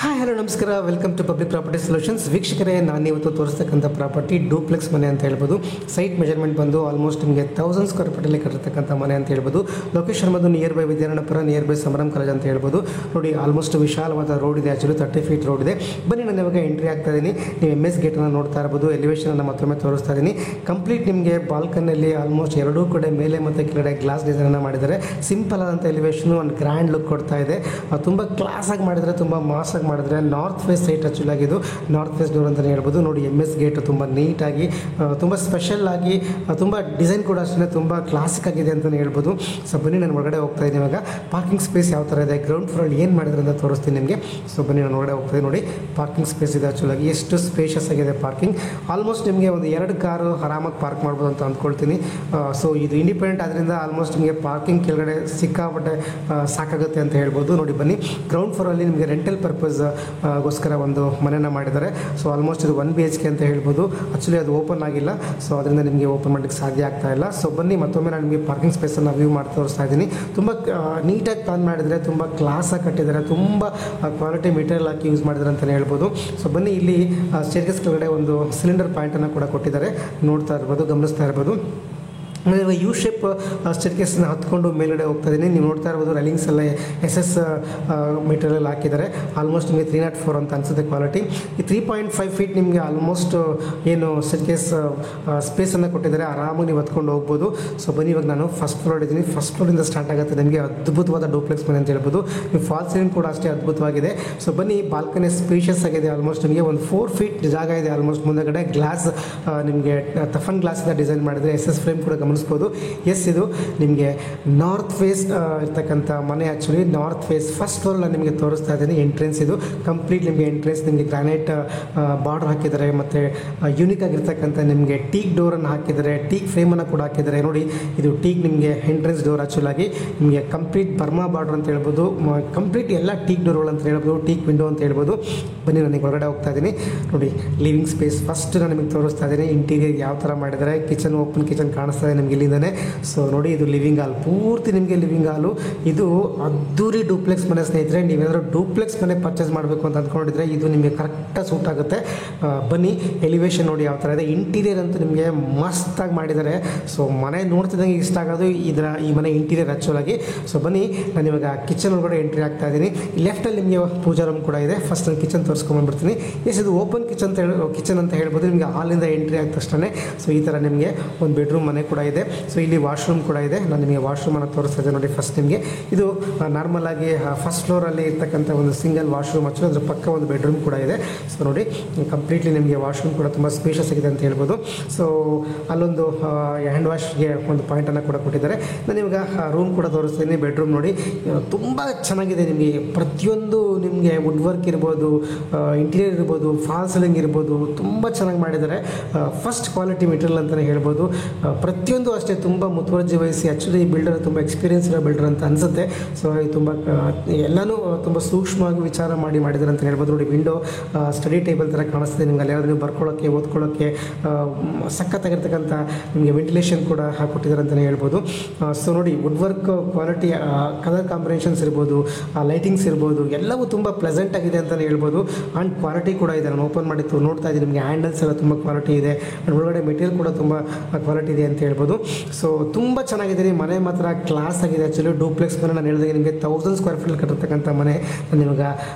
Hi hello ನಮಸ್ಕಾರ, welcome to public property solutions. ವೀಕ್ಷಕರೇ, ನಾನು ಇವತ್ತು ತೋರಿಸ್ತಕ್ಕಂಥ ಪ್ರಾಪರ್ಟಿ ಡೂಪ್ಲೆಕ್ಸ್ ಮನೆ ಅಂತ ಹೇಳ್ಬೋದು. ಸೈಟ್ ಮೆಜರ್ಮೆಂಟ್ ಬಂದು ಆಲ್ಮೋಸ್ಟ್ ನಿಮಗೆ 1000 ಸ್ಕ್ವೇರ್ ಫೀಟಲ್ಲಿ ಕಟ್ಟಿರ್ತಕ್ಕಂಥ ಮನೆ ಅಂತ ಹೇಳ್ಬೋದು. ಲೊಕೇಶನ್ ಬಂದು nearby Vidyaranyapura, nearby Samaram college ಅಂತ ಹೇಳ್ಬೋದು. ನೋಡಿ, ಆಲ್ಮೋಸ್ಟ್ ವಿಶಾಲವಾದ ರೋಡ್ ಇದೆ. ಆ್ಯಕ್ಚುಲಿ 30 ಫೀಟ್ ರೋಡ್ ಇದೆ. ಬನ್ನಿ, ನಾನು ಇವಾಗ ಎಂಟ್ರಿ ಆಗ್ತಾ ಇದ್ದೀನಿ. ನೀವು MS ಗೇಟನ್ನು ನೋಡ್ತಾ ಇರ್ಬೋದು. ಎಲಿವೇಷನನ್ನು ಮತ್ತೊಮ್ಮೆ ತೋರಿಸ್ತಾ ಇದ್ದೀನಿ. ಕಂಪ್ಲೀಟ್ ನಿಮಗೆ ಬಾಲ್ಕನಲ್ಲಿ ಆಲ್ಮೋಸ್ಟ್ ಎರಡೂ ಕಡೆ ಮೇಲೆ ಮತ್ತು ಕೆಳಗಡೆ ಗ್ಲಾಸ್ ಡಿಸೈನನ್ನು ಮಾಡಿದ್ದಾರೆ. ಸಿಂಪಲ್ ಆದಂಥ ಎಲಿವೇಷನು ಒಂದು ಗ್ರ್ಯಾಂಡ್ ಲುಕ್ ಕೊಡ್ತಾ ಇದೆ. ತುಂಬ ಕ್ಲಾಸಾಗಿ ಮಾಡಿದರೆ, ತುಂಬ ಮಾಸಾಗಿ ಮಾಡಿದ್ರೆ. ನಾರ್ತ್ ಫೇಸ್ ಸೈಟ್ ಆ್ಯಕ್ಚುಲಿ ಆಗಿದ್ದು ನಾರ್ತ್ ಫೇಸ್ ಡೋರ್ ಅಂತಲೇ ಹೇಳ್ಬೋದು. ನೋಡಿ, MS ಗೇಟು ತುಂಬ ನೀಟಾಗಿ, ತುಂಬ ಸ್ಪೆಷಲ್ ಆಗಿ, ತುಂಬ ಡಿಸೈನ್ ಕೂಡ ಅಷ್ಟೇ ತುಂಬ ಕ್ಲಾಸಿಕ್ ಆಗಿದೆ ಅಂತಲೇ ಹೇಳ್ಬೋದು. ಸೊ ಬನ್ನಿ, ನಾನು ಒಳಗಡೆ ಹೋಗ್ತಾ ಇದ್ದೀನಿ. ಇವಾಗ ಪಾರ್ಕಿಂಗ್ ಸ್ಪೇಸ್ ಯಾವ ಥರ ಇದೆ, ಗ್ರೌಂಡ್ ಫ್ಲೋರಲ್ಲಿ ಏನು ಮಾಡಿದ್ರೆ ಅಂತ ತೋರಿಸ್ತೀನಿ ನಿಮಗೆ. ಸೊ ಬನ್ನಿ, ನಾನು ಒಳಗಡೆ ಹೋಗ್ತಾ ಇದ್ದೀನಿ. ನೋಡಿ, ಪಾರ್ಕಿಂಗ್ ಸ್ಪೇಸ್ ಇದೆ. ಆ್ಯಕ್ಚುಲಾಗಿ ಎಷ್ಟು ಸ್ಪೇಷಿಯಸ್ ಆಗಿದೆ ಪಾರ್ಕಿಂಗ್. ಆಲ್ಮೋಸ್ಟ್ ನಿಮಗೆ ಒಂದು 2 ಕಾರು ಆರಾಮಾಗಿ ಪಾರ್ಕ್ ಮಾಡ್ಬೋದು ಅಂತ ಅಂದ್ಕೊಳ್ತೀನಿ. ಸೊ ಇದು ಇಂಡಿಪೆಂಡೆಂಟ್ ಆದ್ದರಿಂದ ಆಲ್ಮೋಸ್ಟ್ ನಿಮಗೆ ಪಾರ್ಕಿಂಗ್ ಕೆಳಗಡೆ ಸಿಕ್ಕಾಪಟ್ಟೆ ಸಾಕಾಗುತ್ತೆ ಅಂತ ಹೇಳ್ಬೋದು. ನೋಡಿ, ಬನ್ನಿ, ಗ್ರೌಂಡ್ ಫ್ಲೋರಲ್ಲಿ ನಿಮಗೆ ರೆಂಟಲ್ ಪರ್ಪಸ್ ಗೋಸ್ಕರ ಒಂದು ಮನೆಯನ್ನು ಮಾಡಿದ್ದಾರೆ. ಸೊ ಆಲ್ಮೋಸ್ಟ್ ಇದು 1 BHK ಅಂತ ಹೇಳ್ಬೋದು. ಆ್ಯಕ್ಚುಲಿ ಅದು ಓಪನ್ ಆಗಿಲ್ಲ, ಸೊ ಅದರಿಂದ ನಿಮಗೆ ಓಪನ್ ಮಾಡಲಿಕ್ಕೆ ಸಾಧ್ಯ ಆಗ್ತಾ ಇಲ್ಲ. ಸೊ ಬನ್ನಿ, ಮತ್ತೊಮ್ಮೆ ನಾನು ನಿಮಗೆ ಪಾರ್ಕಿಂಗ್ ಸ್ಪೇಸನ್ನು ವ್ಯೂ ಮಾಡಿ ತೋರಿಸ್ತಾ ಇದ್ದೀನಿ. ತುಂಬ ನೀಟಾಗಿ ಪ್ಲಾನ್ ಮಾಡಿದರೆ, ತುಂಬ ಕ್ಲಾಸಾಗಿ ಕಟ್ಟಿದ್ದಾರೆ, ತುಂಬ ಕ್ವಾಲಿಟಿ ಮೆಟೀರಿಯಲ್ ಹಾಕಿ ಯೂಸ್ ಮಾಡಿದ್ದಾರೆ ಅಂತಲೇ ಹೇಳ್ಬೋದು. ಸೊ ಬನ್ನಿ, ಇಲ್ಲಿ ಸ್ಟೇರ್ಕೇಸ್ ಕೆಳಗಡೆ ಒಂದು ಸಿಲಿಂಡರ್ ಪಾಯಿಂಟನ್ನು ಕೂಡ ಕೊಟ್ಟಿದ್ದಾರೆ. ನೋಡ್ತಾ ಇರ್ಬೋದು, ಗಮನಿಸ್ತಾ ಇರ್ಬೋದು. ಯು ಶೇಪ್ ಸ್ಟೇರ್ಕೇಸ್ನ ಹತ್ಕೊಂಡು ಮೇಲ್ಗಡೆ ಹೋಗ್ತಾ ಇದ್ದೀನಿ. ನೀವು ನೋಡ್ತಾ ಇರ್ಬೋದು, ರೈಲಿಂಗ್ಸ್ ಎಲ್ಲ SS ಮೆಟೀರಿಯಲ್ ಹಾಕಿದ್ದಾರೆ. ಆಲ್ಮೋಸ್ಟ್ ನಿಮಗೆ 304 ಅಂತ ಅನಿಸುತ್ತೆ ಕ್ವಾಲಿಟಿ. ಈ 3.5 ಫೀಟ್ ನಿಮಗೆ ಆಲ್ಮೋಸ್ಟ್ ಏನು ಸ್ಟೇರ್ಕೇಸ್ ಸ್ಪೇಸನ್ನು ಕೊಟ್ಟಿದ್ದಾರೆ. ಆರಾಮಾಗಿ ನೀವು ಹತ್ಕೊಂಡು ಹೋಗ್ಬೋದು. ಸೊ ಬನ್ನಿ, ಇವಾಗ ನಾನು ಫಸ್ಟ್ ಫ್ಲೋರ್ ಇದ್ದೀನಿ. ಫಸ್ಟ್ ಫ್ಲೋರಿಂದ ಸ್ಟಾರ್ಟ್ ಆಗುತ್ತೆ ನಿಮಗೆ ಅದ್ಭುತವಾದ ಡೂಪ್ಲೆಕ್ಸ್ ಮನೆ ಅಂತ ಹೇಳ್ಬೋದು. ನೀವು ಫಾಲ್ ಸೀಲಿಂಗ್ ಕೂಡ ಅಷ್ಟೇ ಅದ್ಭುತವಾಗಿದೆ. ಸೊ ಬನ್ನಿ, ಬಾಲ್ಕನಿ ಸ್ಪೇಷಿಯಸ್ ಆಗಿದೆ. ಆಲ್ಮೋಸ್ಟ್ ನಿಮಗೆ ಒಂದು 4 ಫೀಟ್ ಜಾಗ ಇದೆ. ಆಲ್ಮೋಸ್ಟ್ ಮುಂದಗಡೆ ಗ್ಲಾಸ್ ನಿಮಗೆ ಟಫನ್ ಗ್ಲಾಸಿಂದ ಡಿಸೈನ್ ಮಾಡಿದರೆ. SS ಫ್ರೇಮ್ ಕೂಡ ಗಮನಿಸ್ಬೋದು. ಇದು ನಿಮಗೆ ನಾರ್ತ್ ಫೇಸ್ ಇರ್ತಕ್ಕಂಥ ಮನೆ. Actually north face first floor ನಿಮಗೆ ತೋರಿಸ್ತಾ ಇದ್ದೀನಿ. ಎಂಟ್ರೆನ್ಸ್ ಇದು ಕಂಪ್ಲೀಟ್ ನಿಮಗೆ ಎಂಟ್ರೆನ್ಸ್ ನಿಮಗೆ ಗ್ರಾನೈಟ್ ಬಾರ್ಡರ್ ಹಾಕಿದ್ದಾರೆ. ಮತ್ತು ಯೂನಿಕ್ ಆಗಿರ್ತಕ್ಕಂಥ ನಿಮಗೆ ಟೀಕ್ ಡೋರನ್ನು ಹಾಕಿದ್ದಾರೆ. ಟೀಕ್ ಫ್ರೇಮನ್ನು ಕೂಡ ಹಾಕಿದ್ದಾರೆ. ನೋಡಿ, ಇದು ಟೀಕ್ ನಿಮಗೆ ಎಂಟ್ರೆನ್ಸ್ ಡೋರ್. ಆ್ಯಕ್ಚುಲಾಗಿ ನಿಮಗೆ ಕಂಪ್ಲೀಟ್ ಬರ್ಮಾ ಬಾರ್ಡರ್ ಅಂತ ಹೇಳ್ಬೋದು. ಕಂಪ್ಲೀಟ್ ಎಲ್ಲ ಟೀಕ್ ಡೋರ್ಗಳು ಅಂತ ಹೇಳ್ಬೋದು, ಟೀಕ್ ವಿಂಡೋ ಅಂತ ಹೇಳ್ಬೋದು. ಬನ್ನಿ, ನನಗೆ ಹೊರಗಡೆ ಹೋಗ್ತಾ ಇದ್ದೀನಿ. ನೋಡಿ, ಲಿವಿಂಗ್ ಸ್ಪೇಸ್ ಫಸ್ಟ್ ನಾನು ನಿಮಗೆ ತೋರಿಸ್ತಾ ಇದ್ದೀನಿ. ಇಂಟೀರಿಯರ್ ಯಾವ ಥರ ಮಾಡಿದ್ದಾರೆ. ಕಿಚನ್, ಓಪನ್ ಕಿಚನ್ ಕಾಣಿಸ್ತಾ ಇದೆ ನಿಮಗೆ ಇಲ್ಲಿಂದನೇ. ಸೊ ನೋಡಿ, ಇದು ಲಿವಿಂಗ್ ಹಾಲ್, ಪೂರ್ತಿ ನಿಮಗೆ ಲಿವಿಂಗ್ ಹಾಲು. ಇದು ಅದ್ದೂರಿ ಡೂಪ್ಲೆಕ್ಸ್ ಮನೆ ಸ್ನೇಹಿತರೆ. ನೀವೇನಾದರೂ ಡೂಪ್ಲೆಕ್ಸ್ ಮನೆ ಪರ್ಚೇಸ್ ಮಾಡಬೇಕು ಅಂತ ಅಂದ್ಕೊಂಡಿದ್ರೆ ಇದು ನಿಮಗೆ ಕರೆಕ್ಟಾಗಿ ಸೂಟ್ ಆಗುತ್ತೆ. ಬನ್ನಿ, ಎಲಿವೇಶನ್ ನೋಡಿ ಯಾವ ಥರ ಇದೆ. ಇಂಟೀರಿಯರ್ ಅಂತೂ ನಿಮಗೆ ಮಸ್ತಾಗಿ ಮಾಡಿದ್ದಾರೆ. ಸೊ ಮನೆ ನೋಡ್ತಿದ್ದಂಗೆ ಇಷ್ಟ ಆಗೋದು ಈ ಮನೆ ಇಂಟೀರಿಯರ್ ಆ್ಯಕ್ಚುಲಾಗಿ. ಸೊ ಬನ್ನಿ, ನಾನು ಇವಾಗ ಕಿಚನ್ ಒಳಗಡೆ ಎಂಟ್ರಿ ಆಗ್ತಾ ಇದ್ದೀನಿ. ಲೆಫ್ಟಲ್ಲಿ ನಿಮಗೆ ಪೂಜಾ ರೂಮ್ ಕೂಡ ಇದೆ. ಫಸ್ಟ್ ನಾನು ಕಿಚನ್ ತೋರಿಸ್ಕೊಂಡ್ಬಂದ್ಬಿಡ್ತೀನಿ. ಇದು ಓಪನ್ ಕಿಚನ್ ಅಂತ ಹೇಳ್ಬೋದು. ನಿಮಗೆ ಹಾಲಿಂದ ಎಂಟ್ರಿ ಆದ ತಕ್ಷಣ ಸೊ ಈ ಥರ ನಿಮಗೆ ಒಂದು ಬೆಡ್ರೂಮ್ ಮನೆ ಕೂಡ ಇದೆ. ಸೊ ಇಲ್ಲಿ ವಾಶ್ರೂಮ್ ಕೂಡ ಇದೆ. ನಾನು ನಿಮಗೆ ವಾಶ್ರೂಮನ್ನು ತೋರಿಸ್ತಾ ಇದ್ದೆ. ನೋಡಿ, ಫಸ್ಟ್ ನಿಮಗೆ ಇದು ನಾರ್ಮಲ್ ಆಗಿ ಫಸ್ಟ್ ಫ್ಲೋರಲ್ಲಿ ಇರ್ತಕ್ಕಂಥ ಒಂದು ಸಿಂಗಲ್ ವಾಶ್ರೂಮ್. ಆ್ಯಕ್ಚುಲಿ ಅದ್ರ ಪಕ್ಕ ಒಂದು ಬೆಡ್ರೂಮ್ ಕೂಡ ಇದೆ. ಸೊ ನೋಡಿ, ಕಂಪ್ಲೀಟ್ಲಿ ನಿಮಗೆ ವಾಶ್ರೂಮ್ ಕೂಡ ತುಂಬ ಸ್ಪೇಷಸ್ ಆಗಿದೆ ಅಂತ ಹೇಳ್ಬೋದು. ಸೊ ಅಲ್ಲೊಂದು ಹ್ಯಾಂಡ್ ವಾಶ್ಗೆ ಒಂದು ಪಾಯಿಂಟನ್ನು ಕೂಡ ಕೊಟ್ಟಿದ್ದಾರೆ. ನಾನು ಇವಾಗ ರೂಮ್ ಕೂಡ ತೋರಿಸ್ತೀನಿ. ಬೆಡ್ರೂಮ್ ನೋಡಿ, ತುಂಬ ಚೆನ್ನಾಗಿದೆ. ನಿಮಗೆ ಪ್ರತಿಯೊಂದು ನಿಮಗೆ ವುಡ್ ವರ್ಕ್ ಇರ್ಬೋದು, ಇಂಟೀರಿಯರ್ ಇರ್ಬೋದು, ಫಾಲ್ ಸೀಲಿಂಗ್ ಇರ್ಬೋದು, ತುಂಬ ಚೆನ್ನಾಗಿ ಮಾಡಿದ್ದಾರೆ. ಫಸ್ಟ್ ಕ್ವಾಲಿಟಿ ಮೆಟೀರಿಯಲ್ ಅಂತಲೇ ಹೇಳ್ಬೋದು. ಪ್ರತಿಯೊಂದು ಅಷ್ಟೇ ತುಂಬ ಮುತುವರ್ಜಿ ವಹಿಸಿ. ಆ್ಯಕ್ಚುಲಿ ಈ ಬಿಲ್ಡರ್ ತುಂಬ ಎಕ್ಸ್ಪೀರಿಯನ್ಸ್ ಇರೋ ಬಿಲ್ಡರ್ ಅಂತ ಅನಿಸುತ್ತೆ. ಸೊ ತುಂಬ ಎಲ್ಲನೂ ತುಂಬ ಸೂಕ್ಷ್ಮವಾಗಿ ವಿಚಾರ ಮಾಡಿದ್ದಾರೆ ಅಂತ ಹೇಳ್ಬೋದು. ನೋಡಿ, ವಿಂಡೋ ಸ್ಟಡಿ ಟೇಬಲ್ ಥರ ಕಾಣಿಸ್ತಿದೆ ನಿಮ್ಗೆ. ಅಲ್ಲಿ ಯಾವ್ದು ನೀವು ಬರ್ಕೊಳ್ಳೋಕ್ಕೆ, ಓದ್ಕೊಳ್ಳೋಕ್ಕೆ ಸಖತ್ತಾಗಿರ್ತಕ್ಕಂಥ ನಿಮಗೆ ವೆಂಟಿಲೇಷನ್ ಕೂಡ ಹಾಕ್ಕೊಟ್ಟಿದ್ದಾರೆ ಅಂತಲೇ ಹೇಳ್ಬೋದು. ಸೊ ನೋಡಿ, wood work quality, colour combinations ಇರ್ಬೋದು, ಲೈಟಿಂಗ್ಸ್ ಇರ್ಬೋದು, ಎಲ್ಲವೂ ತುಂಬ ಪ್ಲೆಸೆಂಟ್ ಆಗಿದೆ ಅಂತಲೇ ಹೇಳ್ಬೋದು. ಆ್ಯಂಡ್ ಕ್ವಾಲಿಟಿ ಕೂಡ ಇದೆ. ನಾನು ಓಪನ್ ಮಾಡಿ ನೋಡ್ತಾ ಇದ್ದೀನಿ. ನಿಮಗೆ ಹ್ಯಾಂಡಲ್ಸ್ ಎಲ್ಲ ತುಂಬ ಕ್ವಾಲಿಟಿ ಇದೆ. ಆ್ಯಂಡ್ ಒಳಗಡೆ ಮೆಟೀರಿಯಲ್ ಕೂಡ ತುಂಬ ಕ್ವಾಲಿಟಿ ಇದೆ ಅಂತ ಹೇಳ್ಬೋದು. ಸೊ ತುಂಬ ಚೆನ್ನಾಗಿದೆ. ಮನೆ ಮಾತ್ರ ಕ್ಲಾಸ್ ಆಗಿದೆ. ಆ್ಯಕ್ಚುಲಿ ಡೂಪ್ಲೆಕ್ಸ್ ಮನೆ ನಾನು ಹೇಳಿದಾಗ ನಿಮಗೆ 1000 ಸ್ಕ್ವೇರ್ ಫೀಟ್ ಕಟ್ಟಿರ್ತಕ್ಕಂಥ ಮನೆ. ನಾನು ಇವಾಗ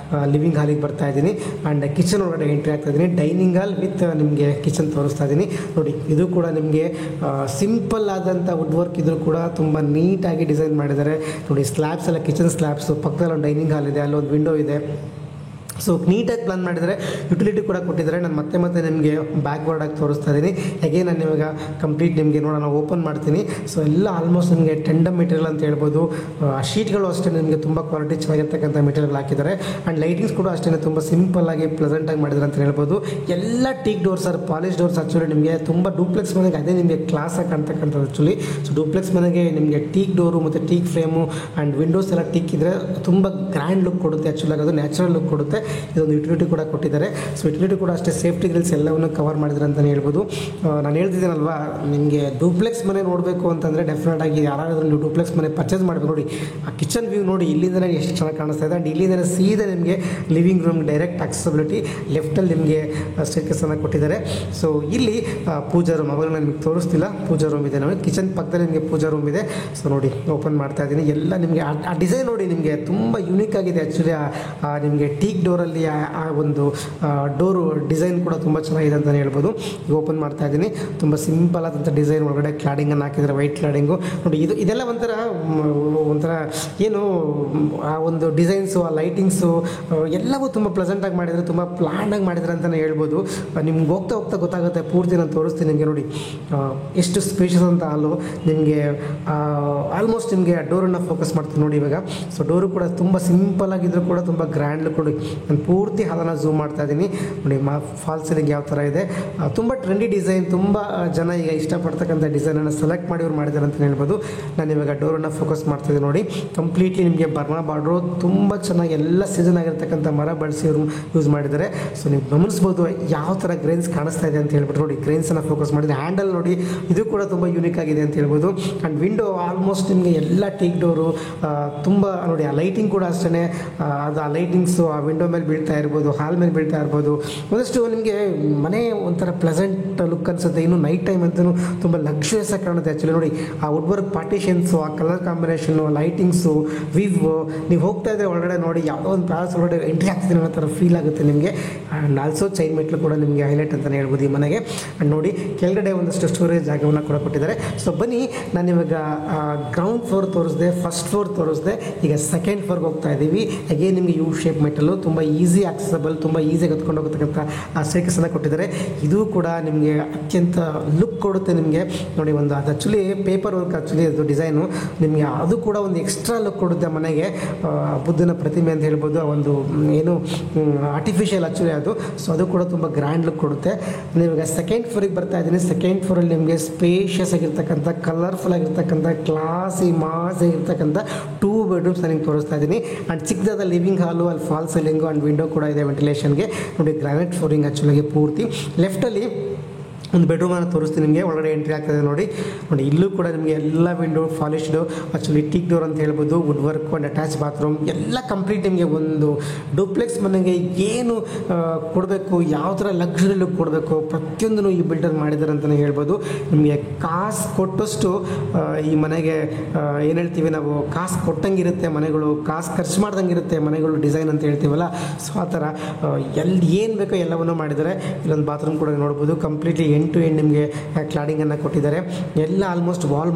ಲಿವಿಂಗ್ ಹಾಲಿಗೆ ಬರ್ತಾ ಇದ್ದೀನಿ. ಆ್ಯಂಡ್ ಕಿಚನ್ ಒಳಗಡೆ ಎಂಟ್ರಿ ಆಗ್ತಾ ಇದ್ದೀನಿ. ಡೈನಿಂಗ್ ಹಾಲ್ ವಿತ್ ನಿಮಗೆ ಕಿಚನ್ ತೋರಿಸ್ತಾ ಇದ್ದೀನಿ. ನೋಡಿ, ಇದು ಕೂಡ ನಿಮಗೆ ಸಿಂಪಲ್ ಆದಂಥ ವುಡ್ ವರ್ಕ್ ಇದ್ರೂ ಕೂಡ ತುಂಬ ನೀಟಾಗಿ ಡಿಸೈನ್ ಮಾಡಿದ್ದಾರೆ. ನೋಡಿ, ಸ್ಲ್ಯಾಬ್ಸ್ ಎಲ್ಲ ಕಿಚನ್ ಸ್ಲ್ಯಾಬ್ಸು, ಪಕ್ಕದಲ್ಲಿ ಒಂದು ಡೈನಿಂಗ್ ಹಾಲ್ ಇದೆ, ಅಲ್ಲೊಂದು ವಿಂಡೋ ಇದೆ. ಸೊ ನೀಟಾಗಿ ಪ್ಲಾನ್ ಮಾಡಿದರೆ, ಯುಟಿಲಿಟಿ ಕೂಡ ಕೊಟ್ಟಿದ್ದಾರೆ. ನಾನು ಮತ್ತೆ ನಿಮಗೆ ಬ್ಯಾಕ್ ಬೋರ್ಡಾಗಿ ತೋರಿಸ್ತಾ ಇದ್ದೀನಿ. ಹೇಗೆ ನಾನು ಇವಾಗ ಕಂಪ್ಲೀಟ್ ನಿಮಗೆ ನೋಡೋಣ ಓಪನ್ ಮಾಡ್ತೀನಿ. ಸೊ ಎಲ್ಲ ಆಲ್ಮೋಸ್ಟ್ ನಿಮಗೆ ಟೆಂಡಮ್ ಮೆಟೀರಿಯಲ್ ಅಂತ ಹೇಳ್ಬೋದು. ಶೀಟ್ಗಳು ಅಷ್ಟೇ ನಿಮಗೆ ತುಂಬ ಕ್ವಾಲಿಟಿ ಚೆನ್ನಾಗಿರ್ತಕ್ಕಂಥ ಮೆಟೀರಿಯಲ್ ಹಾಕಿದ್ದಾರೆ. ಆ್ಯಂಡ್ ಲೈಟಿಂಗ್ಸ್ ಕೂಡ ಅಷ್ಟೇ ತುಂಬ ಸಿಂಪಲ್ಲಾಗಿ ಪ್ಲೆಸೆಂಟಾಗಿ ಮಾಡಿದ್ದಾರೆ ಅಂತ ಹೇಳ್ಬೋದು. ಎಲ್ಲ teak doors R polish doors. Actually ನಿಮಗೆ ತುಂಬ ಡೂಪ್ಲೆಕ್ಸ್ ಮನೆಗೆ ಅದೇ ನಿಮಗೆ ಕ್ಲಾಸಾಗಿ ಕಾಣ್ತಕ್ಕಂಥದ್ದು ಆ್ಯಕ್ಚುಲಿ. ಸೊ ಡೂಪ್ಲೆಕ್ಸ್ ಮನೆಗೆ ನಿಮಗೆ ಟೀಕ್ ಡೋರು ಮತ್ತು ಟೀಕ್ ಫ್ರೇಮು ಆ್ಯಂಡ್ ವಿಂಡೋಸ್ ಎಲ್ಲ ಟೀಕ್ ಇದ್ದರೆ ತುಂಬ ಗ್ರ್ಯಾಂಡ್ ಲುಕ್ ಕೊಡುತ್ತೆ. ಆ್ಯಕ್ಚುಲಾಗಿ ಅದು ನ್ಯಾಚುರಲ್ ಲುಕ್ ಕೊಡುತ್ತೆ. ಇದೊಂದು ಯುಟಿಲಿಟಿ ಕೂಡ ಕೊಟ್ಟಿದ್ದಾರೆ. ಸೊ ಯುಟಿಲಿಟಿ ಕೂಡ ಅಷ್ಟೇ ಸೇಫ್ಟಿ ಗ್ರಿಲ್ಸ್ ಎಲ್ಲವನ್ನು ಕವರ್ ಮಾಡಿದ್ದಾರೆ ಅಂತಲೇ ಹೇಳ್ಬೋದು. ನಾನು ಹೇಳ್ತಿದ್ದೀನಲ್ವಾ, ನಿಮಗೆ ಡೂಪ್ಲೆಕ್ಸ್ ಮನೆ ನೋಡಬೇಕು ಅಂತಂದರೆ ಡೆಫಿನೆಟ್ ಆಗಿ ಯಾರಾದರೂ ನೀವು ಡೂಪ್ಲೆಕ್ಸ್ ಮನೆ ಪರ್ಚೇಸ್ ಮಾಡಬೇಕು. ನೋಡಿ ಆ ಕಿಚನ್ ವ್ಯೂ ನೋಡಿ, ಇಲ್ಲಿಂದನೇ ಎಷ್ಟು ಚೆನ್ನಾಗಿ ಕಾಣಿಸ್ತಾ ಇದೆ. ಆ್ಯಂಡ್ ಇಲ್ಲಿಂದನೇ ಸೀದಾ ನಿಮಗೆ ಲಿವಿಂಗ್ ರೂಮ್ ಡೈರೆಕ್ಟ್ ಆಕ್ಸೆಸಿಬಿಲಿಟಿ. ಲೆಫ್ಟಲ್ಲಿ ನಿಮಗೆ ಸ್ಟೇರ್ಕೇಸನ್ನು ಕೊಟ್ಟಿದ್ದಾರೆ. ಸೊ ಇಲ್ಲಿ ಪೂಜಾ ರೂಮ್, ಅವಾಗ ನಾನು ನಿಮಗೆ ತೋರಿಸ್ತಿಲ್ಲ, ಪೂಜಾ ರೂಮ್ ಇದೆ. ನಮಗೆ ಕಿಚನ್ ಪಕ್ಕದಲ್ಲಿ ನಿಮಗೆ ಪೂಜಾ ರೂಮ್ ಇದೆ. ಸೊ ನೋಡಿ ಓಪನ್ ಮಾಡ್ತಾ ಇದ್ದೀನಿ. ಎಲ್ಲ ನಿಮಗೆ ಆ ಡಿಸೈನ್ ನೋಡಿ ನಿಮಗೆ ತುಂಬ ಯೂನಿಕ್ ಆಗಿದೆ. ಆ್ಯಕ್ಚುಲಿ ನಿಮಗೆ ಟೀಕ್ ಡೋರಲ್ಲಿ ಆ ಒಂದು ಡೋರು ಡಿಸೈನ್ ಕೂಡ ತುಂಬ ಚೆನ್ನಾಗಿದೆ ಅಂತಲೇ ಹೇಳ್ಬೋದು. ಈಗ ಓಪನ್ ಮಾಡ್ತಾ ಇದ್ದೀನಿ. ತುಂಬ ಸಿಂಪಲ್ ಆದಂಥ ಡಿಸೈನ್, ಒಳಗಡೆ ಕ್ಲಾಡಿಂಗನ್ನು ಹಾಕಿದರೆ ವೈಟ್ ಕ್ಲಾಡಿಂಗು ನೋಡಿ. ಇದೆಲ್ಲ ಒಂಥರ ಏನು ಆ ಒಂದು ಡಿಸೈನ್ಸು, ಆ ಲೈಟಿಂಗ್ಸು ಎಲ್ಲವೂ ತುಂಬ ಪ್ಲೆಸೆಂಟಾಗಿ ಮಾಡಿದರೆ, ತುಂಬ ಪ್ಲ್ಯಾನಾಗಿ ಮಾಡಿದರೆ ಅಂತಲೇ ಹೇಳ್ಬೋದು. ನಿಮ್ಗೆ ಹೋಗ್ತಾ ಹೋಗ್ತಾ ಗೊತ್ತಾಗುತ್ತೆ. ಪೂರ್ತಿ ನಾನು ತೋರಿಸ್ತೀನಿ ನಿಮಗೆ. ನೋಡಿ ಎಷ್ಟು ಸ್ಪೇಷಸ್ ಅಂತ ಹಾಲು ನಿಮಗೆ ಆಲ್ಮೋಸ್ಟ್ ನಿಮಗೆ ಡೋರನ್ನು ಫೋಕಸ್ ಮಾಡ್ತೀನಿ ನೋಡಿ ಇವಾಗ. ಸೊ ಡೋರು ಕೂಡ ತುಂಬ ಸಿಂಪಲ್ ಆಗಿದ್ದರೂ ಕೂಡ ತುಂಬ ಗ್ರ್ಯಾಂಡ್ ಲುಕ್ ನೋಡಿ. ನಾನು ಪೂರ್ತಿ ಹಾಲನ್ನು ಝೂಮ್ ಮಾಡ್ತಾ ಇದ್ದೀನಿ ನೋಡಿ. ಫಾಲ್ ಸೀಲಿಂಗ್ ಯಾವ ಥರ ಇದೆ, ತುಂಬ ಟ್ರೆಂಡಿ ಡಿಸೈನ್. ತುಂಬ ಜನ ಈಗ ಇಷ್ಟಪಡ್ತಕ್ಕಂಥ ಡಿಸೈನನ್ನು ಸೆಲೆಕ್ಟ್ ಮಾಡಿ ಇವ್ರು ಮಾಡಿದ್ದಾರೆ ಅಂತ ಹೇಳ್ಬೋದು. ನಾನು ಇವಾಗ ಡೋರನ್ನು ಫೋಕಸ್ ಮಾಡ್ತಿದ್ದೀನಿ ನೋಡಿ. ಕಂಪ್ಲೀಟ್ಲಿ ನಿಮಗೆ ಬರ್ಮಾ ಬಾರ್ಡ್ರು ತುಂಬ ಚೆನ್ನಾಗಿ ಎಲ್ಲ ಸೀಸನ್ ಆಗಿರ್ತಕ್ಕಂಥ ಮರ ಬಳಸಿ ಇವರು ಯೂಸ್ ಮಾಡಿದ್ದಾರೆ. ಸೊ ನೀವು ಗಮನಿಸ್ಬೋದು ಯಾವ ಥರ ಗ್ರೈನ್ಸ್ ಕಾಣಿಸ್ತಾ ಇದೆ ಅಂತ ಹೇಳ್ಬಿಟ್ಟು. ನೋಡಿ ಗ್ರೈನ್ಸನ್ನು ಫೋಕಸ್ ಮಾಡಿದೆ. ಹ್ಯಾಂಡಲ್ ನೋಡಿ, ಇದು ಕೂಡ ತುಂಬ ಯೂನಿಕ್ ಆಗಿದೆ ಅಂತ ಹೇಳ್ಬೋದು. ಆ್ಯಂಡ್ ವಿಂಡೋ ಆಲ್ಮೋಸ್ಟ್ ನಿಮಗೆ ಎಲ್ಲ ಟೀಕ್ ಡೋರು ತುಂಬ ನೋಡಿ. ಆ ಲೈಟಿಂಗ್ ಕೂಡ ಅಷ್ಟೇ, ಅದು ಆ ಲೈಟಿಂಗ್ಸು ಆ ವಿಂಡೋ ಮೇಲೆ ಬೀಳ್ತಾ ಇರ್ಬೋದು, ಹಾಲ್ ಮೇಲೆ ಬೀಳ್ತಾ ಇರ್ಬೋದು. ಒಂದಷ್ಟು ನಿಮಗೆ ಮನೆ ಒಂಥರ ಪ್ಲೆಸೆಂಟ್ ಲುಕ್ ಅನಿಸುತ್ತೆ. ಇನ್ನು ನೈಟ್ ಟೈಮ್ ಅಂತಲೂ ತುಂಬ ಲಕ್ಸುರಿಯಸ್ ಆಗಿ ಕಾಣುತ್ತೆ. ಆ್ಯಕ್ಚುಲಿ ನೋಡಿ ಆ ವುಡ್ ವರ್ಕ್ ಪಾರ್ಟಿಷನ್ಸು, ಆ ಕಲರ್ ಕಾಂಬಿನೇಷನು, ಲೈಟಿಂಗ್ಸು, ವಿವ್ ನೀವು ಹೋಗ್ತಾ ಇದ್ದರೆ ಒಳಗಡೆ ನೋಡಿ ಯಾವುದೋ ಒಂದು ಪ್ಯಾಲೇಸ್ ಒಳಗಡೆ ಎಂಟ್ರಿ ಆಗ್ತಿದೆ ಅನ್ನೋ ಥರ ಫೀಲ್ ಆಗುತ್ತೆ ನಿಮಗೆ. ಆ್ಯಂಡ್ ಆಲ್ಸೋ ಚೈನ್ ಮೆಟ್ಲು ಕೂಡ ನಿಮಗೆ ಹೈಲೈಟ್ ಅಂತಲೇ ಹೇಳ್ಬೋದು ಈ ಮನೆಗೆ. ಆ್ಯಂಡ್ ನೋಡಿ ಕೆಳಗಡೆ ಒಂದಷ್ಟು ಸ್ಟೋರೇಜ್ ಜಾಗವನ್ನು ಕೂಡ ಕೊಟ್ಟಿದ್ದಾರೆ. ಸೊ ಬನ್ನಿ, ನಾನು ಇವಾಗ ಗ್ರೌಂಡ್ ಫ್ಲೋರ್ ತೋರಿಸಿದೆ, ಫಸ್ಟ್ ಫ್ಲೋರ್ ತೋರಿಸಿದೆ. ಈಗ ಸೆಕೆಂಡ್ ಫ್ಲೋರ್ಗೆ ಹೋಗ್ತಾ ಇದ್ದೀವಿ. ಅಗೇನ್ ನಿಮಗೆ ಯು ಶೇಪ್ ಮೆಟಲು, ತುಂಬ ಈಸಿ ಆಕ್ಸೆಸಬಲ್, ತುಂಬ ಈಸಿಯಾಗಿ ಎತ್ಕೊಂಡು ಹೋಗತಕ್ಕಂಥ ಆ ಸ್ಟೇರ್ಕೇಸನ್ನು ಕೊಟ್ಟಿದ್ದಾರೆ. ಇದು ಕೂಡ ನಿಮಗೆ ಅತ್ಯಂತ ಲುಕ್ ಕೊಡುತ್ತೆ ನಿಮಗೆ ನೋಡಿ. ಒಂದು ಅದು ಆ್ಯಕ್ಚುಲಿ ಪೇಪರ್ ವರ್ಕ್, ಆ್ಯಕ್ಚುಲಿ ಅದು ಡಿಸೈನು ನಿಮಗೆ ಅದು ಕೂಡ ಒಂದು ಎಕ್ಸ್ಟ್ರಾ ಲುಕ್ ಕೊಡುತ್ತೆ ಮನೆಗೆ. ಬುದ್ಧನ ಪ್ರತಿಮೆ ಅಂತ ಹೇಳ್ಬೋದು, ಆ ಒಂದು ಏನು ಆರ್ಟಿಫಿಷಿಯಲ್ ಆ್ಯಕ್ಚುಲಿ ಅದು. ಸೊ ಅದು ಕೂಡ ತುಂಬ ಗ್ರ್ಯಾಂಡ್ ಲುಕ್ ಕೊಡುತ್ತೆ. ನೀವಾಗ ಸೆಕೆಂಡ್ ಫ್ಲೋರಿಗೆ ಬರ್ತಾ ಇದ್ದೀನಿ. ಸೆಕೆಂಡ್ ಫ್ಲೋರಲ್ಲಿ ನಿಮಗೆ ಸ್ಪೇಷಿಯಸ್ ಆಗಿರ್ತಕ್ಕಂಥ, ಕಲರ್ಫುಲ್ ಆಗಿರ್ತಕ್ಕಂಥ, ಕ್ಲಾಸಿ ಮಾಸ್ ಆಗಿರ್ತಕ್ಕಂಥ 2 ಬೆಡ್ರೂಮ್ಸ್ ನಾನು ತೋರಿಸ್ತಾ ಇದ್ದೀನಿ. ಆ್ಯಂಡ್ ಚಿಕ್ಕದಾದ ಲಿವಿಂಗ್ ಹಾಲು, ಅಲ್ಲಿ ಫಾಲ್ ಸೀಲಿಂಗು ಆ್ಯಂಡ್ ವಿಂಡೋ ಕೂಡ ಇದೆ ವೆಂಟಿಲೇಷನ್ಗೆ ನೋಡಿ. ಗ್ರಾನೈಟ್ ಫ್ಲೋರಿಂಗ್ ಆ್ಯಕ್ಚುಲಿಗೆ ಪೂರ್ತಿ. ಲೆಫ್ಟಲ್ಲಿ ಒಂದು ಬೆಡ್ರೂಮನ್ನು ತೋರಿಸ್ತೀನಿ ನಿಮಗೆ. ಒಳಗಡೆ ಎಂಟ್ರಿ ಆಗ್ತದೆ ನೋಡಿ. ಇಲ್ಲೂ ಕೂಡ ನಿಮಗೆ ಎಲ್ಲ window polished, actually teak door ಅಂತ ಹೇಳ್ಬೋದು, wood work and attach bathroom ಎಲ್ಲ ಕಂಪ್ಲೀಟ್. ನಿಮಗೆ ಒಂದು ಡೂಪ್ಲೆಕ್ಸ್ ಮನೆಗೆ ಏನು ಕೊಡಬೇಕು, ಯಾವ ಥರ ಲಕ್ಸುರಿ ಲುಕ್ ಕೊಡಬೇಕು, ಪ್ರತಿಯೊಂದೂ ಈ ಬಿಲ್ಡರ್ ಮಾಡಿದ್ದಾರೆ ಅಂತಲೇ ಹೇಳ್ಬೋದು. ನಿಮಗೆ ಕಾಸು ಕೊಟ್ಟಷ್ಟು ಈ ಮನೆಗೆ ಏನು ಹೇಳ್ತೀವಿ ನಾವು, ಕಾಸು ಕೊಟ್ಟಂಗಿರುತ್ತೆ ಮನೆಗಳು, ಕಾಸು ಖರ್ಚು ಮಾಡ್ದಂಗಿರುತ್ತೆ ಮನೆಗಳು, ಡಿಸೈನ್ ಅಂತ ಹೇಳ್ತೀವಲ್ಲ. ಸೊ ಆ ಥರ ಏನು ಬೇಕೋ ಎಲ್ಲವನ್ನೂ ಮಾಡಿದ್ದಾರೆ. ಇಲ್ಲೊಂದು ಬಾತ್ರೂಮ್ ಕೂಡ ನೋಡ್ಬೋದು. ಕಂಪ್ಲೀಟ್ಲಿ ಎಂಡ್ ಟು ಎಂಡ್ ನಿಮಗೆ ಕ್ಲಾಡಿಂಗನ್ನು ಕೊಟ್ಟಿದ್ದಾರೆ. ಎಲ್ಲ ಆಲ್ಮೋಸ್ಟ್ ವಾಲ್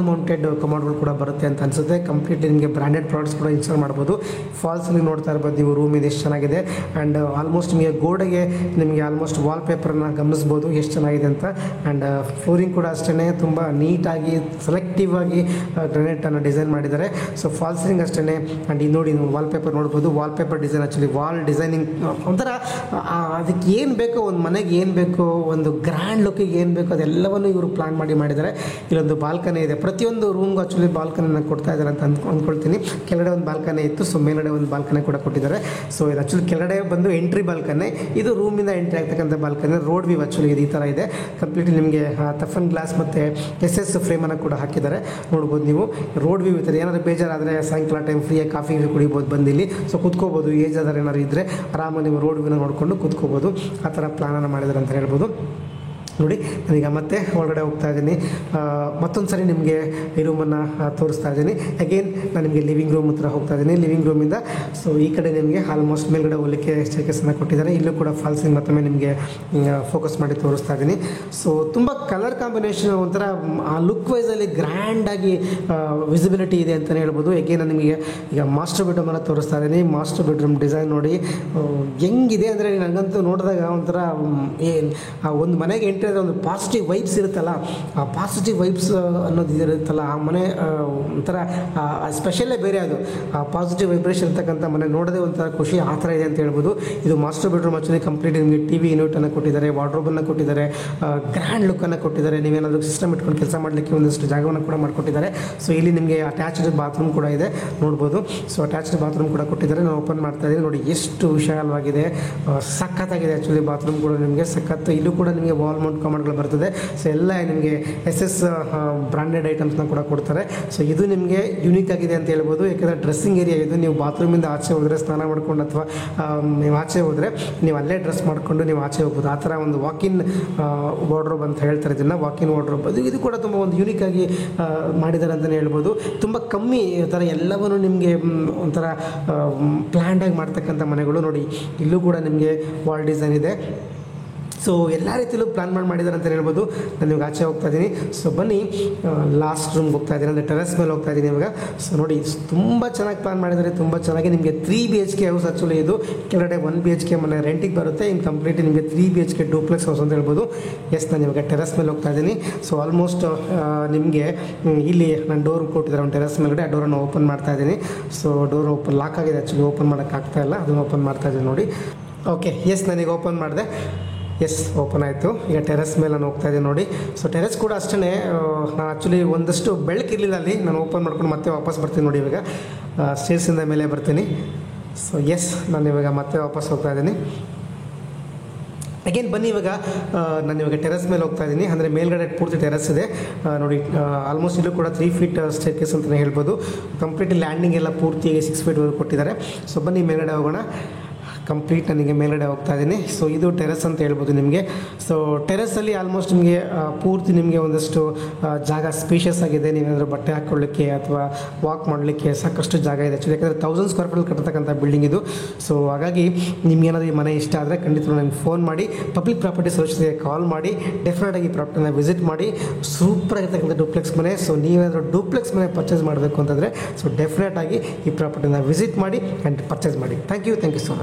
ಮೌಂಟೆಡ್ ಕಮಾಂಡ್ಗಳು ಕೂಡ ಬರುತ್ತೆ ಅಂತ ಅನಿಸುತ್ತೆ. ಕಂಪ್ಲೀಟ್ಲಿ ನಿಮಗೆ ಬ್ರ್ಯಾಂಡೆಡ್ ಪ್ರಾಡಕ್ಟ್ಸ್ ಕೂಡ ಇನ್ಸ್ಟಾಲ್ ಮಾಡ್ಬೋದು. ಫಾಲ್ಸಲ್ಲಿ ನೋಡ್ತಾ ಇರ್ಬೋದು ನೀವು. ರೂಮ್ ಇದು ಎಷ್ಟು ಚೆನ್ನಾಗಿದೆ. ಆ್ಯಂಡ್ ಆಲ್ಮೋಸ್ಟ್ ನಿಮಗೆ ಗೋಡೆಗೆ ನಿಮಗೆ ಆಲ್ಮೋಸ್ಟ್ ವಾಲ್ ಪೇಪರನ್ನು ಗಮನಿಸ್ಬೋದು ಎಷ್ಟು ಚೆನ್ನಾಗಿದೆ ಅಂತ. ಆ್ಯಂಡ್ ಫ್ಲೋರಿಂಗ್ ಕೂಡ ಅಷ್ಟೇ ತುಂಬ ನೀಟಾಗಿ ಸೆಲೆಕ್ಟಿವ್ ಆಗಿ ಗ್ರಾನೈಟನ್ನು ಡಿಸೈನ್ ಮಾಡಿದ್ದಾರೆ. ಸೊ ಫಾಲ್ ಸೀಲಿಂಗ್ ಅಷ್ಟೇ. ಆ್ಯಂಡ್ ಇದು ನೋಡಿ ನೀವು ವಾಲ್ ಪೇಪರ್ ನೋಡ್ಬೋದು. Wall paper design actually wall designing ಒಂಥರ ಅದಕ್ಕೆ ಏನು ಬೇಕೋ, ಒಂದು ಮನೆಗೆ ಏನು ಬೇಕೋ, ಒಂದು ಗ್ರ್ಯಾಂಡ್ ಲುಕ್ಕಿಗೆ ಏನು ಬೇಕೋ ಅದೆಲ್ಲವನ್ನು ಇವರು ಪ್ಲಾನ್ ಮಾಡಿದ್ದಾರೆ. ಇಲ್ಲೊಂದು ಬಾಲ್ಕನಿ ಇದೆ. ಪ್ರತಿಯೊಂದು ರೂಮ್ಗೂ ಆ್ಯಕ್ಚುಲಿ ಬಾಲ್ಕನಿನ ಕೊಡ್ತಾ ಇದ್ದಾರೆ ಅಂತ ಅಂದ್ಕೊಳ್ತೀನಿ. ಕೆಳಗಡೆ ಒಂದು ಬಾಲ್ಕನಿ ಇತ್ತು, ಸೊ ಮೇಲ್ಗಡೆ ಒಂದು ಬಾಲ್ಕನಿ ಕೂಡ ಕೊಟ್ಟಿದ್ದಾರೆ. ಸೊ ಇದು ಆ್ಯಕ್ಚುಲಿ ಕೆಳಗಡೆ ಬಂದು ಎಂಟ್ರಿ ಬಾಲ್ಕನಿ, ಇದು ರೂಮಿಂದ ಎಂಟ್ರಿ ಆಗ್ತಕ್ಕಂಥ ಬಾಲ್ಕನಿ. ರೋಡ್ ವ್ಯೂ ಆ್ಯಕ್ಚುಲಿ ಇದು ಈ ಥರ ಇದೆ. ಕಂಪ್ಲೀಟ್ಲಿ ನಿಮಗೆ ಟಫನ್ ಗ್ಲಾಸ್ ಮತ್ತು SS ಫ್ರೇಮನ್ನು ಕೂಡ ಹಾಕಿದ್ದಾರೆ. ನೋಡ್ಬೋದು ನೀವು. ರೋಡ್ ವ್ಯೂ ಇರ್ತಾರೆ. ಏನಾದರೂ ಬೇಜಾರಾದರೆ ಸಾಯಂಕಾಲ ಟೈಮ್ ಫ್ರೀಯಾಗಿ ಕಾಫಿ ಕುಡಿಬೋದು ಬಂದಿಲ್ಲಿ. ಸೊ ಕೂತ್ಕೋಬೋದು. ಏಜ್ ಆದ್ರೆ ಏನಾದ್ರು ಇದ್ದರೆ ಆರಾಮಾಗಿ ನೀವು ರೋಡ್ ವ್ಯೂನ ನೋಡಿಕೊಂಡು ಕೂತ್ಕೋಬೋದು. ಆ ಥರ ಪ್ಲಾನನ್ನು ಮಾಡಿದ್ದಾರೆ ಅಂತ ಹೇಳ್ಬೋದು. ನೋಡಿ ನಾನೀಗ ಮತ್ತೆ ಒಳಗಡೆ ಹೋಗ್ತಾ ಇದ್ದೀನಿ. ಮತ್ತೊಂದು ಸರಿ ನಿಮಗೆ ಈ ರೂಮನ್ನು ತೋರಿಸ್ತಾ ಇದ್ದೀನಿ. ಅಗೇನ್ ನಾನು ನಿಮಗೆ ಲಿವಿಂಗ್ ರೂಮ್ ಹತ್ರ ಹೋಗ್ತಾ ಇದ್ದೀನಿ. ಲಿವಿಂಗ್ ರೂಮಿಂದ ಸೊ ಈ ಕಡೆ ನಿಮಗೆ ಆಲ್ಮೋಸ್ಟ್ ಮೇಲ್ಗಡೆ ಹೋಗಲಿಕ್ಕೆ ಸ್ಟೇರ್ಕೇಸನ್ನು ಕೊಟ್ಟಿದ್ದಾರೆ. ಇಲ್ಲೂ ಕೂಡ ಫಾಲ್ಸಿಂಗ್ ಮತ್ತೊಮ್ಮೆ ನಿಮಗೆ ಫೋಕಸ್ ಮಾಡಿ ತೋರಿಸ್ತಾ ಇದ್ದೀನಿ. ಸೊ ತುಂಬ ಕಲರ್ ಕಾಂಬಿನೇಷನ್ ಒಂಥರ ಆ ಲುಕ್ ವೈಸಲ್ಲಿ ಗ್ರ್ಯಾಂಡಾಗಿ ವಿಸಿಬಿಲಿಟಿ ಇದೆ ಅಂತಲೇ ಹೇಳ್ಬೋದು. ಅಗೇನ್ ನಾನು ನಿಮಗೆ ಈಗ ಮಾಸ್ಟರ್ ಬೆಡ್ರೂಮನ್ನು ತೋರಿಸ್ತಾ ಇದ್ದೀನಿ. ಮಾಸ್ಟರ್ ಬೆಡ್ರೂಮ್ ಡಿಸೈನ್ ನೋಡಿ ಹೆಂಗಿದೆ ಅಂದರೆ ನನಗಂತೂ ನೋಡಿದಾಗ ಒಂಥರ ಏನು ಆ ಒಂದು ಮನೆಗೆ ನೀಟಾದ ಒಂದು ಪಾಸಿಟಿವ್ ವೈಬ್ಸ್ ಇರುತ್ತಲ್ಲ, ಆ ಪಾಸಿಟಿವ್ ವೈಬ್ಸ್ ಅನ್ನೋದು ಇರುತ್ತಲ್ಲ, ಆ ಮನೆ ಒಂಥರ ಸ್ಪೆಷಲ್ಲೇ ಬೇರೆ. ಅದು ಆ ಪಾಸಿಟಿವ್ ವೈಬ್ರೇಷನ್ ಇರ್ತಕ್ಕಂಥ ಮನೆ ನೋಡೋದೇ ಒಂಥರ ಖುಷಿ, ಆ ಥರ ಇದೆ ಅಂತ ಹೇಳ್ಬೋದು. ಇದು ಮಾಸ್ಟರ್ ಬೆಡ್ರೂಮ್ ಆಕ್ಚುಲಿ ಕಂಪ್ಲೀಟ್ ನಿಮಗೆ ಟಿ ವಿ ಯೂನಿಟನ್ನು ಕೊಟ್ಟಿದ್ದಾರೆ, ವಾರ್ಡ್ರೋಬನ್ನು ಕೊಟ್ಟಿದ್ದಾರೆ, ಗ್ರ್ಯಾಂಡ್ ಲುಕ್ಕನ್ನು ಕೊಟ್ಟಿದ್ದಾರೆ. ನೀವೇನಾದರೂ ಸಿಸ್ಟಮ್ ಇಟ್ಕೊಂಡು ಕೆಲಸ ಮಾಡಲಿಕ್ಕೆ ಒಂದಷ್ಟು ಜಾಗವನ್ನು ಕೂಡ ಮಾಡಿಕೊಟ್ಟಿದ್ದಾರೆ. ಸೊ ಇಲ್ಲಿ ನಿಮಗೆ ಅಟ್ಯಾಚ್ಡ್ ಬಾತ್ರೂಮ್ ಕೂಡ ಇದೆ ನೋಡ್ಬೋದು. ಸೊ ಅಟ್ಯಾಚ್ಡ್ ಬಾತ್ರೂಮ್ ಕೂಡ ಕೊಟ್ಟಿದ್ದಾರೆ. ನಾನು ಓಪನ್ ಮಾಡ್ತಾ ಇದ್ದೀನಿ ನೋಡಿ, ಎಷ್ಟು ವಿಶಾಲವಾಗಿದೆ, ಸಖತ್ತಾಗಿದೆ ಆ್ಯಕ್ಚುಲಿ ಬಾತ್ರೂಮ್ ಕೂಡ ನಿಮಗೆ ಸಖತ್ತು. ಇಲ್ಲೂ ಕೂಡ ನಿಮಗೆ ವಾಲ್ ಮೌಂಟ್ ಕಮಾಂಡ್ಗಳು ಬರ್ತದೆ. ಸೊ ಎಲ್ಲ ನಿಮಗೆ SS ಬ್ರಾಂಡೆಡ್ ಐಟಮ್ಸ್ನ ಕೂಡ ಕೊಡ್ತಾರೆ. ಸೊ ಇದು ನಿಮಗೆ ಯೂನಿಕ್ ಆಗಿದೆ ಅಂತ ಹೇಳ್ಬೋದು, ಯಾಕಂದರೆ ಡ್ರೆಸ್ಸಿಂಗ್ ಏರಿಯಾ ಇದು. ನೀವು ಬಾತ್ರೂಮಿಂದ ಆಚೆ ಹೋದರೆ, ಸ್ನಾನ ಮಾಡ್ಕೊಂಡು ಅಥವಾ ನೀವು ಆಚೆ ಹೋದರೆ ನೀವು ಅಲ್ಲೇ ಡ್ರೆಸ್ ಮಾಡಿಕೊಂಡು ನೀವು ಆಚೆ ಹೋಗ್ಬೋದು. ಆ ಥರ ಒಂದು ವಾಕಿನ್ ವಾರ್ಡ್ರೋಬ್ ಅಂತ ಹೇಳ್ತಾರೆ ಇದನ್ನು, ವಾಕಿನ್ ವಾರ್ಡ್ರೋಬ್. ಇದು ಕೂಡ ತುಂಬ ಒಂದು ಯೂನಿಕ್ ಆಗಿ ಮಾಡಿದ್ದಾರೆ ಅಂತಲೇ ಹೇಳ್ಬೋದು. ತುಂಬ ಕಮ್ಮಿ ಥರ ಎಲ್ಲವನ್ನೂ ನಿಮಗೆ ಒಂಥರ ಪ್ಲ್ಯಾಂಡಾಗಿ ಮಾಡ್ತಕ್ಕಂಥ ಮನೆಗಳು ನೋಡಿ. ಇಲ್ಲೂ ಕೂಡ ನಿಮಗೆ ವಾಲ್ ಡಿಸೈನ್ ಇದೆ. ಸೊ ಎಲ್ಲ ರೀತಿಯಲ್ಲೂ ಪ್ಲ್ಯಾನ್ ಮಾಡಿದ್ದಾರೆ ಅಂತ ಹೇಳ್ಬೋದು. ನಾನು ಇವಾಗ ಆಚೆ ಹೋಗ್ತಾ ಇದ್ದೀನಿ. ಸೊ ಬನ್ನಿ ಲಾಸ್ಟ್ ರೂಮ್ಗೆ ಹೋಗ್ತಾ ಇದ್ದೀನಿ, ಅಂದರೆ ಟೆರೆಸ್ ಮೇಲೆ ಹೋಗ್ತಾ ಇದ್ದೀನಿ ಇವಾಗ. ಸೊ ನೋಡಿ, ತುಂಬ ಚೆನ್ನಾಗಿ ಪ್ಲ್ಯಾನ್ ಮಾಡಿದ್ದಾರೆ, ತುಂಬ ಚೆನ್ನಾಗಿ. ನಿಮಗೆ 3 BHK ಹೌಸ್ ಆ್ಯಕ್ಚುಲಿ ಇದು. ಕೆಳಗಡೆ 1 BHK ಮನೆ ರೆಂಟಿಗೆ ಬರುತ್ತೆ. ಇನ್ನು ಕಂಪ್ಲೀಟ್ ನಿಮಗೆ 3 BHK ಡೂಪ್ಲೆಕ್ಸ್ ಹೌಸ್ ಅಂತ ಹೇಳ್ಬೋದು. ಎಸ್, ನಾನು ಇವಾಗ ಟೆರೆಸ್ ಮೇಲೆ ಹೋಗ್ತಾ ಇದ್ದೀನಿ. ಸೊ ಆಲ್ಮೋಸ್ಟ್ ನಿಮಗೆ ಇಲ್ಲಿ ನಾನು ಡೋರ್ ಕೊಟ್ಟಿದ್ದಾರೆ ಒಂದು ಟೆರೆಸ್ ಮೇಲ್ಗಡೆ, ಆ ಡೋರನ್ನು ಓಪನ್ ಮಾಡ್ತಾ ಇದ್ದೀನಿ. ಸೊ ಡೋರ್ ಓಪನ್ ಲಾಕ್ ಆಗಿದೆ ಆ್ಯಕ್ಚುಲಿ, ಓಪನ್ ಮಾಡೋಕ್ಕಾಗ್ತಾ ಇಲ್ಲ, ಅದನ್ನು ಓಪನ್ ಮಾಡ್ತಾ ಇದ್ದೀನಿ ನೋಡಿ. ಓಕೆ, ಎಸ್, ನಾನೀಗ ಓಪನ್ ಮಾಡಿದೆ. ಎಸ್, ಓಪನ್ ಆಯಿತು. ಈಗ ಟೆರೆಸ್ ಮೇಲೆ ನಾನು ಹೋಗ್ತಾ ಇದ್ದೀನಿ ನೋಡಿ. ಸೊ ಟೆರೆಸ್ ಕೂಡ ಅಷ್ಟೇ, ನಾನು ಆ್ಯಕ್ಚುಲಿ ಒಂದಷ್ಟು ಬೆಳಕಿರಲಿಲ್ಲ ಅಲ್ಲಿ, ನಾನು ಓಪನ್ ಮಾಡ್ಕೊಂಡು ಮತ್ತೆ ವಾಪಸ್ ಬರ್ತೀನಿ ನೋಡಿ. ಇವಾಗ ಸ್ಟೇರ್ಸಿಂದ ಮೇಲೆ ಬರ್ತೀನಿ. ಸೊ ಎಸ್, ನಾನು ಇವಾಗ ಮತ್ತೆ ವಾಪಸ್ ಹೋಗ್ತಾ ಇದ್ದೀನಿ. ಅಗೇನ್ ಬನ್ನಿ, ಇವಾಗ ನಾನು ಇವಾಗ ಟೆರೆಸ್ ಮೇಲೆ ಹೋಗ್ತಾ ಇದ್ದೀನಿ. ಅಂದರೆ ಮೇಲ್ಗಡೆ ಪೂರ್ತಿ ಟೆರೆಸ್ ಇದೆ ನೋಡಿ. ಆಲ್ಮೋಸ್ಟ್ ಇಲ್ಲೂ ಕೂಡ 3 ಫೀಟ್ ಸ್ಟೇರ್ಕೇಸ್ ಅಂತಲೇ ಹೇಳ್ಬೋದು. ಕಂಪ್ಲೀಟ್ ಲ್ಯಾಂಡಿಂಗ್ ಎಲ್ಲ ಪೂರ್ತಿಯಾಗಿ 6 ಫೀಟ್ವರೆಗೂ ಕೊಟ್ಟಿದ್ದಾರೆ. ಸೊ ಬನ್ನಿ ಮೇಲ್ಗಡೆ ಹೋಗೋಣ. ಕಂಪ್ಲೀಟ್ ನನಗೆ ಮೇಲ್ಗಡೆ ಹೋಗ್ತಾ ಇದ್ದೀನಿ. ಸೊ ಇದು ಟೆರೆಸ್ ಅಂತ ಹೇಳ್ಬೋದು ನಿಮಗೆ. ಸೊ ಟೆರೆಸಲ್ಲಿ ಆಲ್ಮೋಸ್ಟ್ ನಿಮಗೆ ಪೂರ್ತಿ ನಿಮಗೆ ಒಂದಷ್ಟು ಜಾಗ ಸ್ಪೇಷಿಯಸ್ ಆಗಿದೆ. ನೀವೇನಾದರೂ ಬಟ್ಟೆ ಹಾಕ್ಕೊಳ್ಳಿಕ್ಕೆ ಅಥವಾ ವಾಕ್ ಮಾಡಲಿಕ್ಕೆ ಸಾಕಷ್ಟು ಜಾಗ ಇದೆ ಆ್ಯಕ್ಚುಲಿ. ಯಾಕಂದರೆ 1000 ಸ್ಕ್ವೇರ್ ಫೀಟ್ ಕಟ್ಟತಕ್ಕಂಥ ಬಿಲ್ಡಿಂಗ್ ಇದು. ಸೊ ಹಾಗಾಗಿ ನಿಮ್ಗೇನಾದರೂ ಈ ಮನೆ ಇಷ್ಟ ಆದರೆ ಖಂಡಿತ ನನಗೆ ಫೋನ್ ಮಾಡಿ, ಪಬ್ಲಿಕ್ ಪ್ರಾಪರ್ಟಿ ಸೊಲ್ಯೂಷನ್ಸ್ಗೆ ಕಾಲ್ ಮಾಡಿ, ಡೆಫಿನೆಟಾಗಿ ಈ ಪ್ರಾಪರ್ಟಿನ ವಿಸಿಟ್ ಮಾಡಿ. ಸೂಪರ್ ಆಗಿರ್ತಕ್ಕಂಥ ಡೂಪ್ಲೆಕ್ಸ್ ಮನೆ. ಸೊ ನೀವೇನಾದರೂ ಡೂಪ್ಲೆಕ್ಸ್ ಮನೆ ಪರ್ಚೇಸ್ ಮಾಡಬೇಕು ಅಂತಂದರೆ ಸೊ ಡೆಫಿನೆಟಾಗಿ ಈ ಪ್ರಾಪರ್ಟಿನ ವಿಸಿಟ್ ಮಾಡಿ ಆ್ಯಂಡ್ ಪರ್ಚೇಸ್ ಮಾಡಿ. Thank you so much.